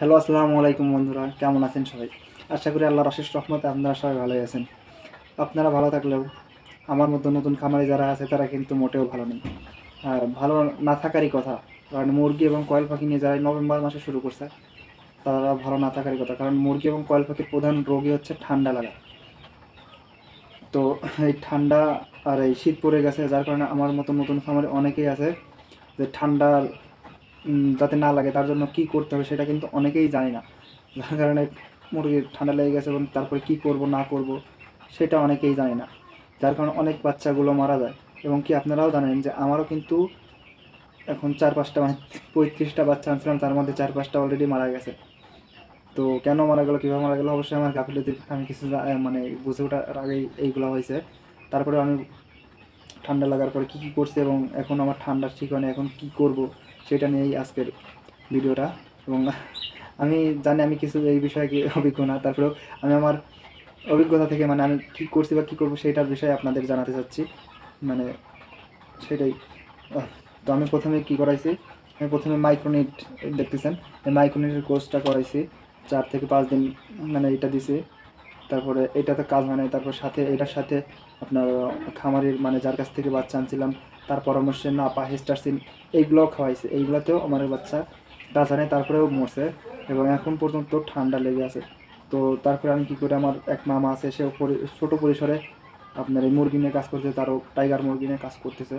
Hello, আসসালামু আলাইকুম বন্ধুরা, কেমন আছেন সবাই? আশা করি আল্লাহর অশেষ রহমতে আপনারা সবাই ভালোই আছেন। আপনারা ভালো থাকলেও আমার মতো নতুন খামারি যারা আছে তারা কিন্তু মোটেও ভালো নেই। আর ভালো না থাকারই কথা, কারণ মুরগি এবং কয়েল পাখি নিয়ে যারা নভেম্বর মাসে শুরু করছে তারা ভালো না থাকারই কথা, কারণ মুরগি এবং কয়েল পাখির প্রধান রোগই হচ্ছে ঠান্ডা লাগা। তো এই ঠান্ডা আর এই শীত পড়ে গেছে, যার কারণে আমার মতো নতুন খামারি অনেকেই আছে যে ঠান্ডার যাতে না লাগে তার জন্য কী করতে হবে সেটা কিন্তু অনেকেই জানে না। যার কারণে মুরগির ঠান্ডা লেগে গেছে এবং তারপরে কী করব না করব সেটা অনেকেই জানে না, যার কারণে অনেক বাচ্চাগুলো মারা যায়। এবং কি আপনারাও জানেন যে আমারও কিন্তু এখন 4-5টা মানে 35টা বাচ্চা আনছিলাম, তার মধ্যে 4-5টা অলরেডি মারা গেছে। তো কেন মারা গেলো, কীভাবে মারা গেলো, অবশ্যই আমার গাফিলতির আমি কিছু মানে বুঝে ওঠার আগেই এইগুলো হয়েছে। তারপরে আমি ঠান্ডা লাগার পরে কী কী করছি এবং এখন আমার ঠান্ডা ঠিক হয় না, এখন কী করব সেটা নিয়েই আজকের ভিডিওটা। এবং আমি জানি আমি কিছু এই বিষয়ে কি অভিজ্ঞ না, তারপরেও আমি আমার অভিজ্ঞতা থেকে মানে আমি কী করছি বা কী করবো সেটার বিষয়ে আপনাদের জানাতে চাচ্ছি, মানে সেটাই। তো আমি প্রথমে কী করাইছি, আমি প্রথমে মাইক্রোনিট দেখতেছেন, এই মাইক্রোনিটের কোর্সটা করাইছি 4 থেকে 5 দিন, মানে এটা দিছি। তারপরে এটাতে কাজ হয় নাই, তারপর সাথে এটার সাথে আপনার খামারির মানে যার কাছ থেকে বাচ্চা আনছিলাম তার পরামর্শে নাপা হেস্টারসিন এইগুলোও খাওয়াইছে, এইগুলোতেও আমার বাচ্চা কাজ হয় নাই, তারপরেও মরছে এবং এখন পর্যন্ত ঠান্ডা লেগে আছে। তো তারপরে আমি কী করে, আমার এক মামা আছে, সেও ছোটো পরিসরে আপনার এই মুরগি নিয়ে কাজ করছে, তারও টাইগার মুরগি নিয়ে কাজ করতেছে।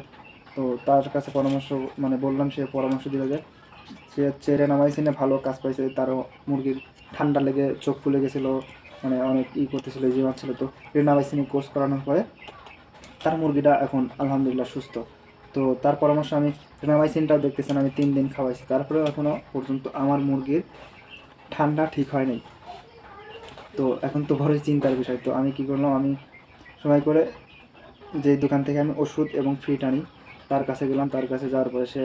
তো তার কাছে পরামর্শ মানে বললাম, সে পরামর্শ দিল যে সে চেরে নামাইছিনে ভালো কাজ পাইছে, তারও মুরগির ঠান্ডা লেগে চোখ ফুলে গেছিলো, মানে অনেক করতেছিল, যে ছিল। তো রেনামাইসিনে কোর্স করানোর পরে তার মুরগিটা এখন আলহামদুলিল্লাহ সুস্থ। তো তার পরামর্শ আমি রেনামাইসিনটাও দেখতেছেন আমি 3 দিন খাওয়াইছি, তারপরেও এখনও পর্যন্ত আমার মুরগির ঠান্ডা ঠিক হয় নাই। তো এখন তো বড়ই চিন্তার বিষয়। তো আমি কী করলাম, আমি সময় করে যে দোকান থেকে আমি ওষুধ এবং ফিট আনি তার কাছে গেলাম, তার কাছে যাওয়ার পরে সে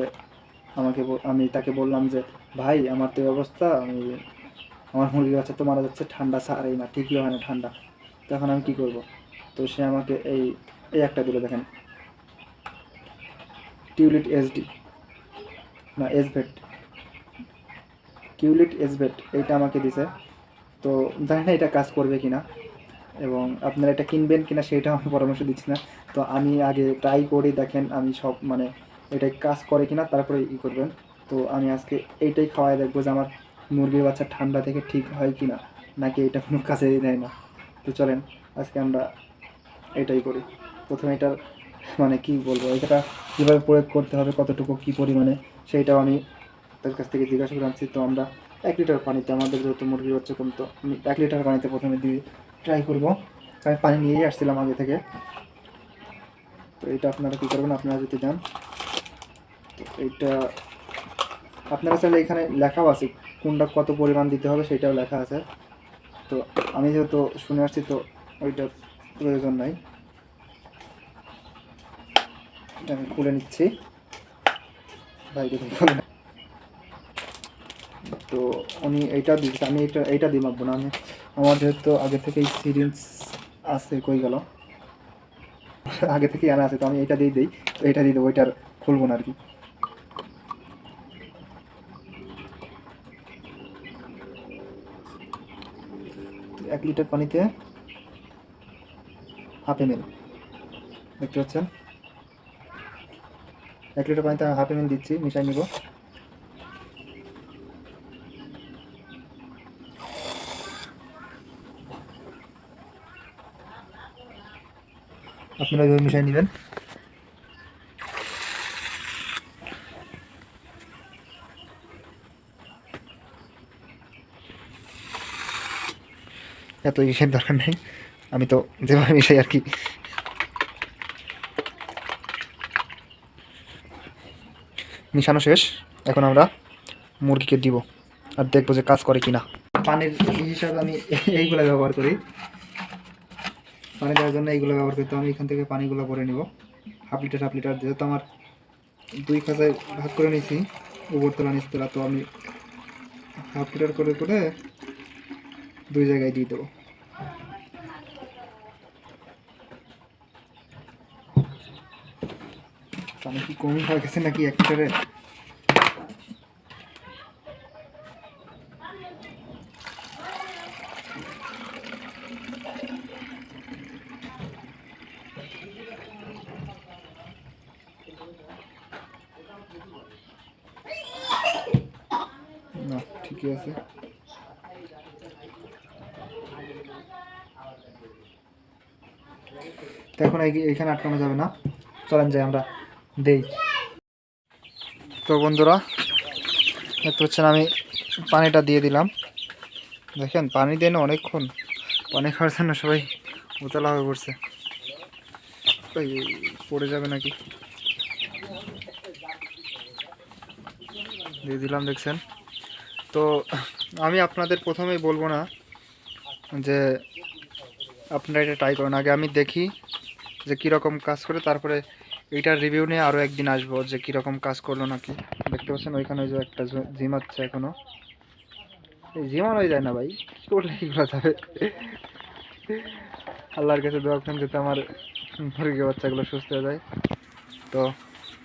আমি তাকে বললাম যে ভাই, আমার তো এই অবস্থা, আমার মুরগির বাচ্চা তো মারা যাচ্ছে, ঠান্ডা ছাড়েই না, ঠিকই হয় না ঠান্ডা, তখন আমি কী করব? তো সে আমাকে এই একটা দিল, দেখেন, টিউলিট এসডি না এসভেট, কিউলিট এসভেট, এইটা আমাকে দিছে। তো জানি না এটা কাজ করবে কিনা এবং আপনারা এটা কিনবেন কিনা সেটাও আমি পরামর্শ দিচ্ছি না। তো আমি আগে ট্রাই করি, দেখেন আমি সব মানে এটাই কাজ করে কিনা তারপরে করবেন। তো আমি আজকে এইটাই খাওয়াই দেখবো যে আমার মুরগির বাচ্চা ঠান্ডা থেকে ঠিক হয় কিনা, নাকি এটা কোনো কাজেই দেয় না। তো চলেন আজকে আমরা এটাই করি। প্রথমে এটার মানে কি বলবো, এটা কীভাবে প্রয়োগ করতে হবে, কতটুকু কী পরিমাণে, সেইটাও আমি তার কাছ থেকে জিজ্ঞাসা করে আনছি। তো আমরা 1 লিটার পানিতে, আমাদের যেহেতু মুরগি হচ্ছে কম, তো আমি 1 লিটার পানিতে প্রথমে দিয়ে ট্রাই করবো। আমি পানি নিয়েই আসছিলাম আগে থেকে। তো এটা আপনারা কী করবেন, আপনারা যদি যান, তো এইটা আপনারা চাইলে এখানে লেখাও আছে কোনটা কত পরিমাণ দিতে হবে, সেটাও লেখা আছে। তো আমি যেহেতু শুনে আসছি, তো ওইটার প্রয়োজন নাই, এটা আমি খুলে নিচ্ছি। ভাই দেখুন, তো উনি এইটা দিচ্ছে, আমি এইটা দিয়ে মাপবো না। আমি আমার যেহেতু আগে থেকেই সিরিঞ্জ আছে, কই গেল, আগে থেকেই আনা আছে, তো আমি এইটা দিয়ে দিই, তো এইটা দিয়ে দেবো, ওইটার খুলবো না আর কি। 1 লিটার পানিতে ½ ml, দেখতে পাচ্ছেন, 1 লিটার পানিতে ½ ml দিচ্ছি, মিশাই নিব। আপনারা এভাবে মিশাই নেবেন। এত ইসের দরকার নেই, আমি তো যেভাবে মিশাই আর কি। মিশানো শেষ, এখন আমরা মুরগিকে দিব আর দেখবো যে কাজ করে কিনা। পানির হিসাবে আমি এইগুলো ব্যবহার করি, পানি দেওয়ার জন্য এইগুলো ব্যবহার করি। তো আমি এখান থেকে পানিগুলো ভরে নিব, ½ লিটার, যেহেতু আমার 2 খাঁচায় ভাগ করে নিয়েছি উপরতলা নিচতলা, তো আমি ½ লিটার করে করে 2 জায়গায় দিয়ে দেবো। পানি কি কমই হয়ে গেছে নাকি 1 লিটারে? ঠিকই আছে। তো এখন এইখানে আটকানো যাবে না, চলেন যাই আমরা দেই। তো বন্ধুরা দেখতে পাচ্ছেন আমি পানিটা দিয়ে দিলাম। দেখেন পানি দিয়ে না অনেকক্ষণ, পানি খাওয়ার জন্য সবাই উতলা হয়ে পড়ছে। পড়ে যাবে নাকি, দিয়ে দিলাম দেখছেন। তো আমি আপনাদের প্রথমেই বলবো না যে আপনারা এটা ট্রাই করেন, আগে আমি দেখি যে কীরকম কাজ করে, তারপরে এইটার রিভিউ নিয়ে আরও একদিন আসবো যে কীরকম কাজ করলো নাকি। দেখতে পাচ্ছেন ওইখানে যে একটা জিমাচ্ছে এখনও, জিমানো যায় না ভাই, কী করলে এগুলো যাবে। আল্লাহর কাছে দোয়া করেন যাতে আমার মুরগি বাচ্চাগুলো সুস্থ হয়ে যায়। তো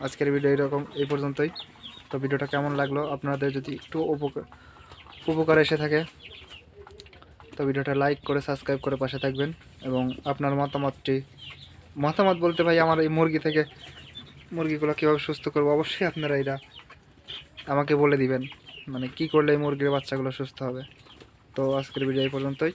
আজকের ভিডিও এই পর্যন্তই। তো ভিডিওটা কেমন লাগলো, আপনাদের যদি একটু উপকার এসে থাকে তো ভিডিওটা লাইক করে সাবস্ক্রাইব করে পাশে থাকবেন, এবং আপনার মতামত বলতে ভাই আমার এই মুরগিগুলো কীভাবে সুস্থ করবো অবশ্যই আপনারা এরা আমাকে বলে দিবেন, মানে কি করলে এই মুরগির বাচ্চাগুলো সুস্থ হবে। তো আজকের ভিডিও এই পর্যন্তই।